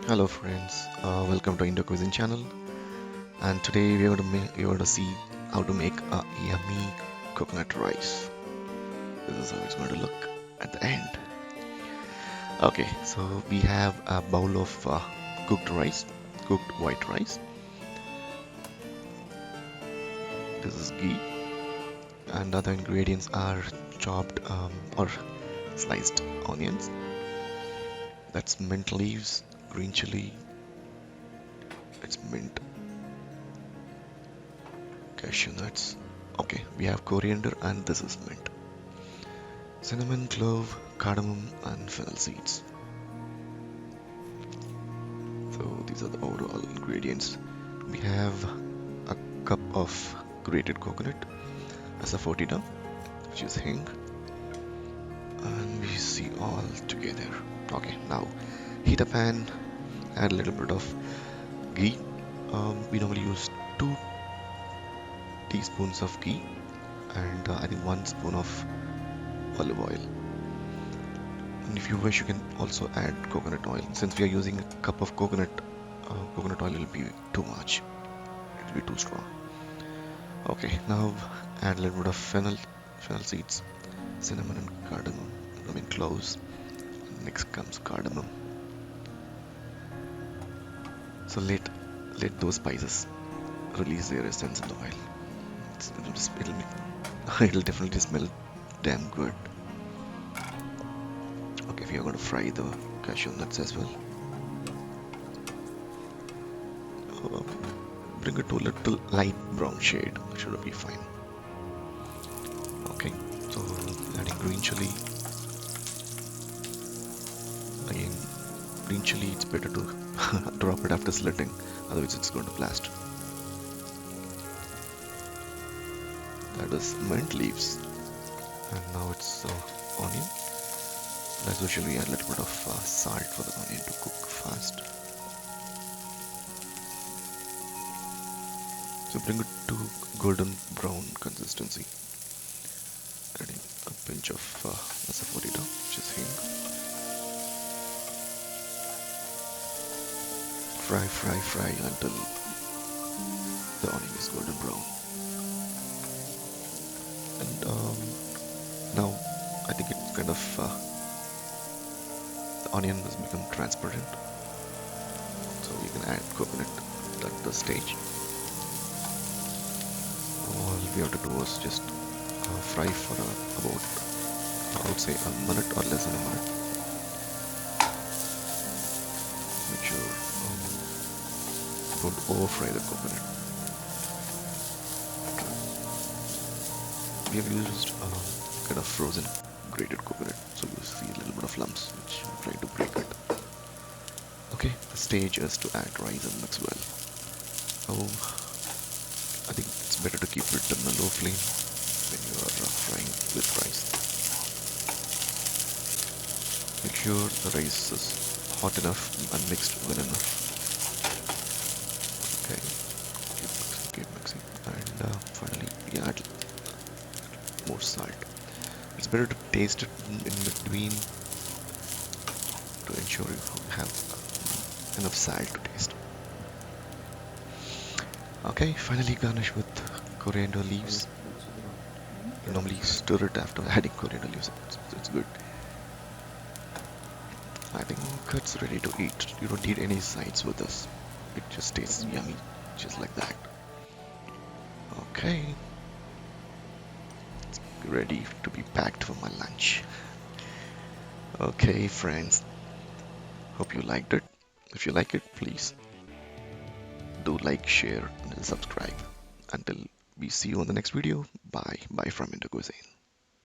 Hello friends, welcome to Indo Cuisine channel. And today we are going to see how to make a yummy coconut rice. This is how it's going to look at the end. Okay, so we have a bowl of cooked rice, cooked white rice. This is ghee, and other ingredients are chopped or sliced onions. That's mint leaves, green chili. It's mint, cashew nuts. Okay, we have coriander, and this is mint. Cinnamon, clove, cardamom, and fennel seeds. So these are the overall ingredients. We have a cup of grated coconut as a fortina, which is hing, and we see all together. Okay, now heat a pan, add a little bit of ghee. We normally use 2 teaspoons of ghee and I think 1 spoon of olive oil. And if you wish, you can also add coconut oil. Since we are using a cup of coconut oil will be too much. It will be too strong. Okay, now add a little bit of fennel seeds, cinnamon and cardamom. I mean cloves. Next comes cardamom. So let those spices release their essence in the oil. It'll definitely smell damn good. Okay, we are going to fry the cashew nuts as well. Uh, Bring it to a little light brown shade. Should be fine. Okay, so adding green chili. Again, green chili, it's better to drop it after slitting, otherwise it's going to blast. That is mint leaves. And now it's onion. As usual, we add a little bit of salt for the onion to cook fast. So bring it to golden brown consistency. Adding a pinch of asafoetida, which is hing. Fry until the onion is golden brown. And now I think it's kind of the onion has become transparent, so you can add coconut at this stage. All we have to do is just fry for about, I would say, a minute or less than a minute. Make sure don't over fry the coconut. We have used kind of frozen grated coconut, so you see a little bit of lumps, which I'm trying to break it. Okay, the stage is to add rice and mix well. Oh, I think it's better to keep it on a low flame when you are frying with rice. Make sure the rice is hot enough and mixed well enough. Okay, keep mixing, and finally we add more salt. It's better to taste it in between to ensure you have enough salt to taste. Okay, finally garnish with coriander leaves. You normally stir it after adding coriander leaves. It's good. I think it's ready to eat. You don't need any sides with this. It just tastes yummy, just like that. Okay, it's ready to be packed for my lunch. Okay, friends. Hope you liked it. If you like it, please do like, share, and subscribe. Until we see you on the next video. Bye. Bye from Indo Cuisine.